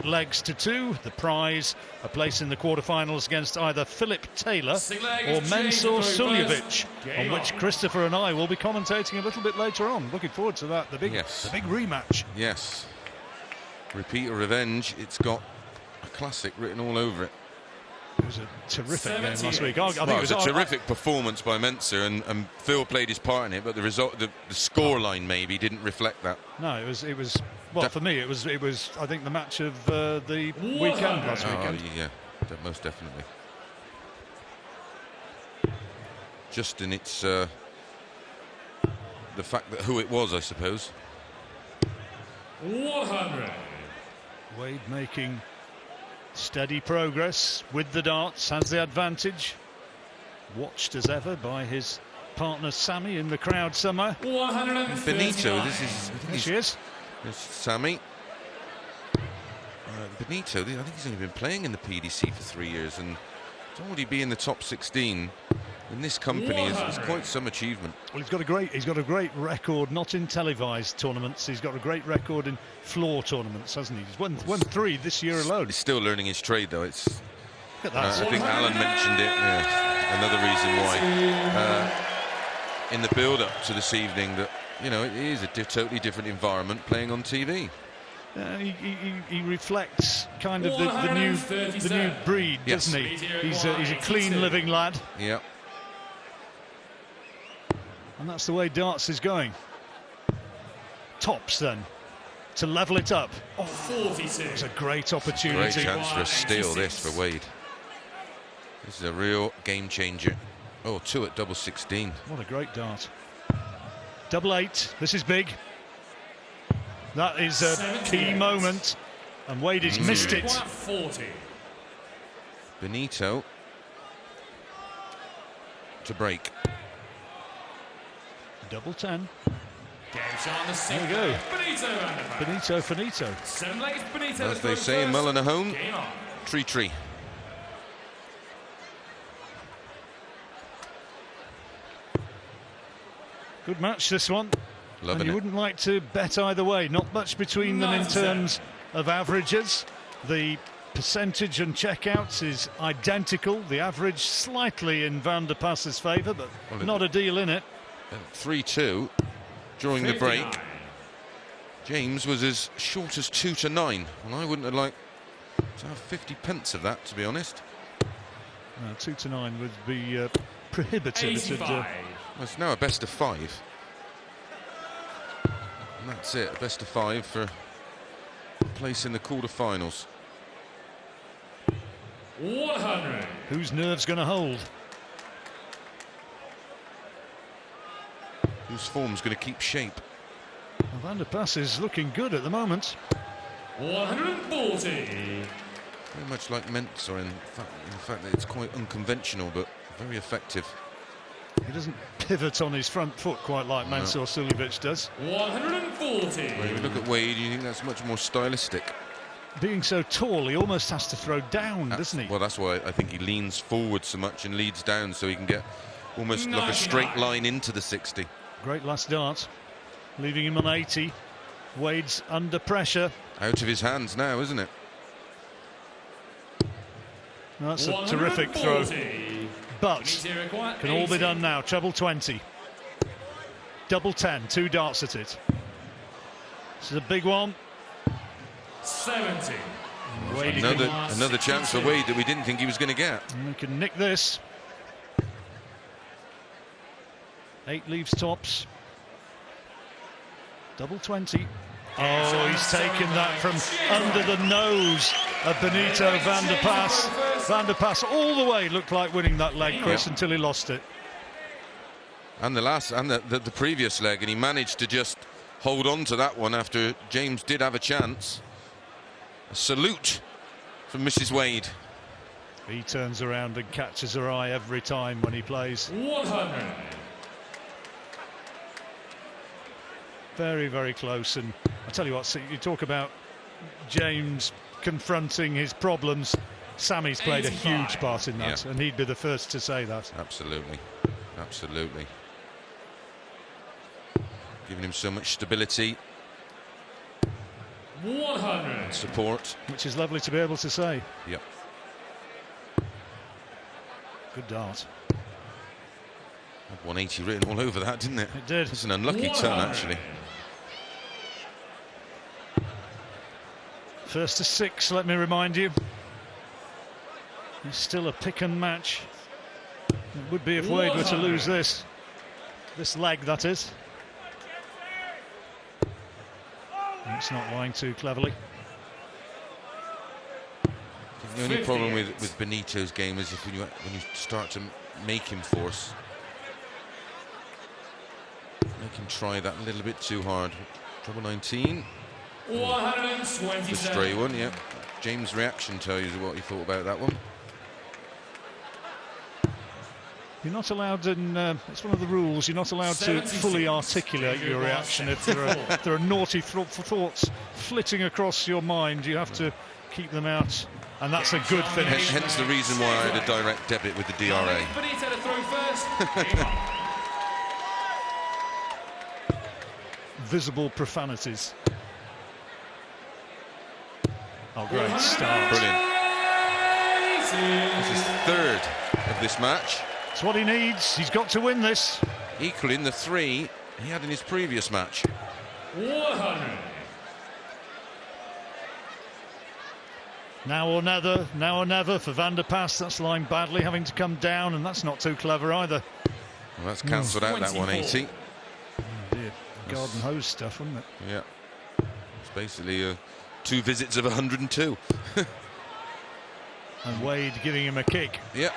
legs to 2. The prize, a place in the quarterfinals against either Philip Taylor or Mensur Suljovic, on which Christopher and I will be commentating a little bit later on. Looking forward to that, the big rematch. Yes. Repeat or revenge, it's got a classic written all over it. It was a terrific game last week. It was a terrific performance by Mensur, and Phil played his part in it, but the result, the scoreline maybe didn't reflect that. No, it was well, for me it was I think the match of the weekend last weekend. Yeah, most definitely. Just in its the fact that who it was, I suppose. 100. Wade making steady progress with the darts, has the advantage. Watched as ever by his partner Sammy in the crowd somewhere. Benito, this is. There she is. There's Sammy. Benito, I think he's only been playing in the PDC for 3 years, and to already be in the top 16 in this company is quite some achievement. Well, he's got a great record, not in televised tournaments. He's got a great record in floor tournaments, hasn't he? He's won 3 this year alone. He's still learning his trade, though. It's. I think Alan mentioned it. Yeah, another reason why in the build-up to this evening that it is a totally different environment playing on TV. He reflects kind of the new breed, doesn't he? He's a clean living lad. Yeah. And that's the way darts is going. Tops then to level it up. 46. It's a great opportunity. Great chance for a steal this for Wade. This is a real game changer. Oh, 2 at double 16. What a great dart. Double 8. This is big. That is a key moment, and Wade has missed it. 40. Benito to break. Double 10. There you go. Benito finito. As they say in Mullinahone, tree. Good match, this one. Loving you wouldn't like to bet either way. Not much between them in terms of averages. The percentage and checkouts is identical. The average slightly in Van der Pas's favour, but not a deal in it. 3-2 during the break. James was as short as 2 to 9, and I wouldn't have liked to have 50 pence of that, to be honest. 2 to 9 would be prohibitive. It's now a best of 5. And that's it, a best of 5 for place in the quarterfinals. 100. Whose nerve's going to hold? Whose form's going to keep shape? Well, Van der Pas is looking good at the moment. 140. Very much like Mensur in the fact that it's quite unconventional, but very effective. He doesn't pivot on his front foot quite like Mensur Suljovic does. 140. When you look at Wade, you think that's much more stylistic. Being so tall, he almost has to throw down, doesn't he? Well, that's why I think he leans forward so much and leads down, so he can get almost like a straight line into the 60. Great last dart, leaving him on 80. Wade's under pressure. Out of his hands now, isn't it? That's a terrific throw. But can all be done now. Treble 20. Double 10. 2 darts at it. This is a big one. 70. Another chance for Wade that we didn't think he was going to get. And we can nick this. 8 leaves tops. Double 20. Oh, he's taken that from under the nose of Benito Van der Pas. Van der Pas all the way looked like winning that leg, Chris, until he lost it. And the previous leg, and he managed to just hold on to that one after James did have a chance. A salute from Mrs. Wade. He turns around and catches her eye every time when he plays. 100. Very, very close. And I tell you what, you talk about James confronting his problems. Sammy's played a huge part in that, and he'd be the first to say that. Absolutely. Giving him so much stability. 100. Support. which is lovely to be able to say. Yep. Good dart. Had 180 written all over that, didn't it? It did. It's an unlucky turn, actually. First to 6, let me remind you. It's still a pick and match. It would be if Wade were to lose this. This leg, that is. And it's not lying too cleverly. The only problem with Benito's game is if when you start to make him force. Make him try that a little bit too hard. Trouble 19. 127. The stray one, yeah. James' reaction tells you what he thought about that one. You're not allowed in, it's one of the rules, you're not allowed to fully articulate your reaction if there are naughty thoughts flitting across your mind. You have to keep them out, and that's a good finish. Hence the reason why I had a direct debit with the DRA. Benito to throw first. Visible profanities. Oh, great start. Brilliant. This is third of this match. It's what he needs. He's got to win this. Equaling the 3 he had in his previous match. 100. Now or never for Van der Pas. That's lying badly, having to come down, and that's not too clever either. Well, that's cancelled out that 180. Oh dear. Garden hose stuff, wasn't it? Yeah. It's basically 2 visits of 102. And Wade giving him a kick. Yeah.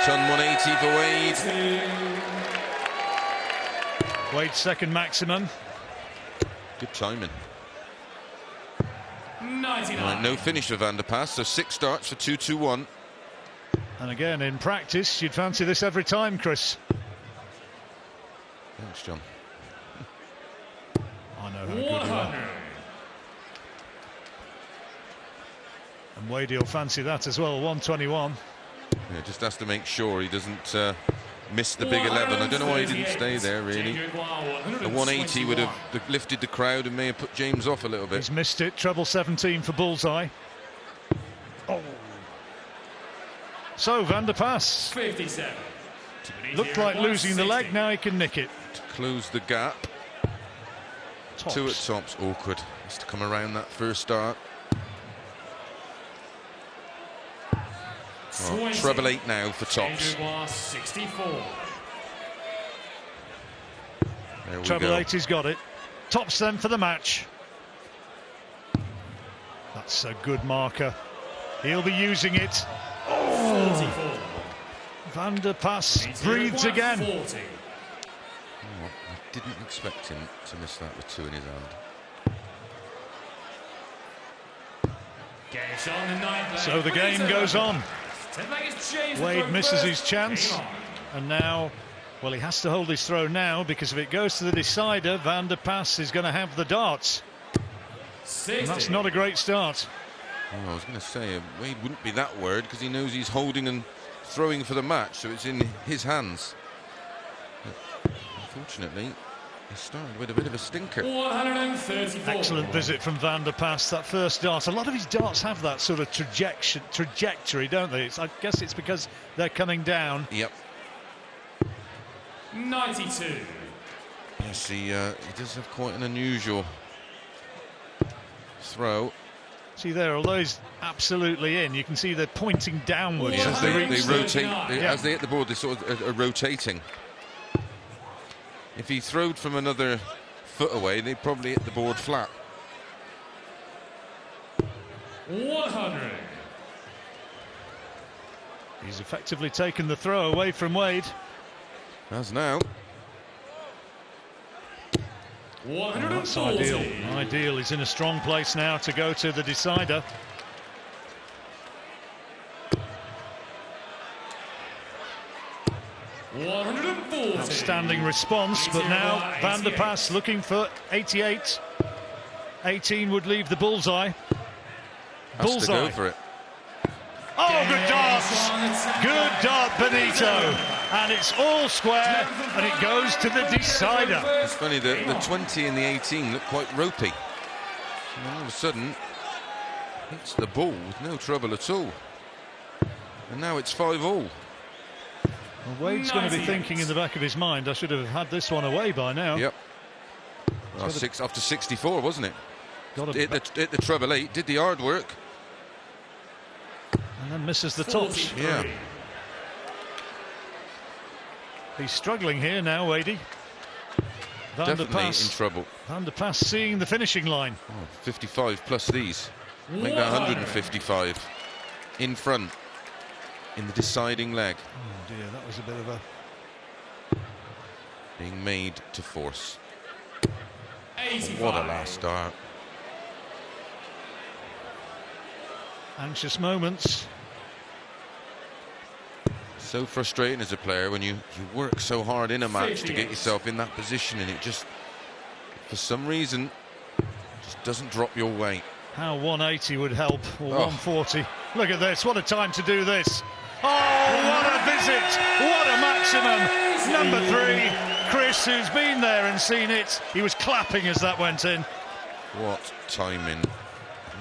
Ton 180 for Wade. Wade's second maximum. Good timing. 99. Right, no finish for Van der Pas, so 6 starts for 2-2-1. And again, in practice, you'd fancy this every time, Chris. Thanks, John. I know how good you are. 100. And Wade will fancy that as well, 121. Yeah, just has to make sure he doesn't miss the big 11. I don't know why he didn't stay there, really. The 180 would have lifted the crowd and may have put James off a little bit. He's missed it, treble 17 for bullseye. Oh. So, Van der Pas 57. looked like losing the leg, now he can nick it. To close the gap. Tops. 2 at tops, awkward. Has to come around that first start. Oh, treble 8 now for tops. 64. There we Treble go. 8, he's got it. Tops then for the match. That's a good marker. He'll be using it. 44. Van der Pas breathes again. 40. Oh, I didn't expect him to miss that with 2 in his hand. Gets on the 9th leg. So the game goes on. 10th leg is James to Wade throw misses first. his chance. Game on. And now, well, he has to hold his throw now, because if it goes to the decider, Van der Pas is going to have the darts. 60. And that's not a great start. Oh, I was going to say, Wade wouldn't be that worried because he knows he's holding and throwing for the match, so it's in his hands. But unfortunately, he started with a bit of a stinker. 134. Excellent visit from Van der Pas, that first dart. A lot of his darts have that sort of trajectory, don't they? I guess it's because they're coming down. Yep. 92. Yes, he does have quite an unusual throw. See there, although he's absolutely in, you can see they're pointing downwards Yeah, as They they reach. rotate, Yeah. as they hit the board, they sort of are rotating. If he throwed from another foot away, they'd probably hit the board flat. 100. He's effectively taken the throw away from Wade. As now. That's 140. ideal. Ideal. He's in a strong place now to go to the decider. Outstanding response, but now Van der Pas looking for 88. 18 would leave the bullseye. Has to go for it. Oh, good dart! Good dart, Benito. And it's all square, and it goes to the decider. It's funny, the 20 and the 18 look quite ropey. And all of a sudden, hits the ball with no trouble at all. And now it's 5-all. Well, Wade's going to be 98. thinking in the back of his mind, I should have had this one away by now. Yep. Well, after 64, wasn't it? Got Hit the treble 8, did the hard work. and then misses the touch. 43. Yeah. He's struggling here now, Wadey. Van der Definitely in Pas. trouble. Van der Pas seeing the finishing line. Oh, 55 plus these. Make that 155. In front. In the deciding leg. Oh dear, that was a bit of a... Being made to force. 85. What a last start. anxious moments. So frustrating as a player when you work so hard in a match to get yourself in that position and it just, for some reason, just doesn't drop your way. How 180 would help, or Oh. 140. Look at this, what a time to do this. Oh, what a visit, what a maximum. Number 3, Chris, who's been there and seen it. He was clapping as that went in. What timing.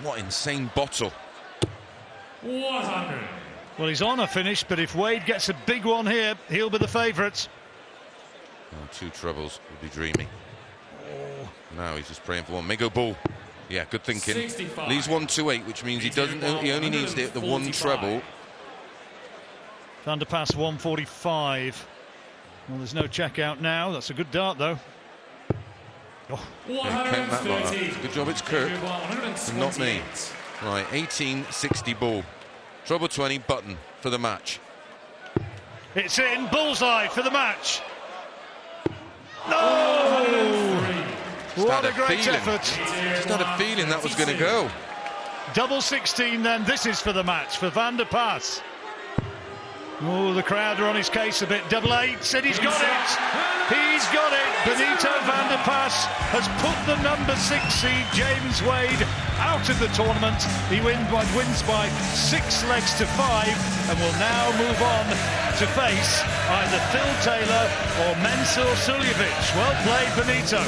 What insane bottle. 100. Well, he's on a finish, but if Wade gets a big one here, he'll be the favourite. Oh, 2 trebles would be dreamy. Now he's just praying for one. Mego ball. Yeah, good thinking. 65. Leaves 128, which means he only needs to hit the 1 treble. Van der Pas 145. Well, there's no check out now. That's a good dart, though. Oh, Yeah, count that lot up. 130. Good job, it's Kirk, and not me. Right, 1860 ball. Treble 20 button for the match. it's in, bullseye for the match. No! What a great effort. Just had a feeling that was going to go. Double 16 then, this is for the match for Van der Pas. Oh, the crowd are on his case a bit. Double 8, said he's got it. He's got it. Benito van der Pas has put the number 6 seed James Wade out of the tournament. He wins by 6 legs to 5 and will now move on to face either Phil Taylor or Mensur Suljovic. Well played, Benito.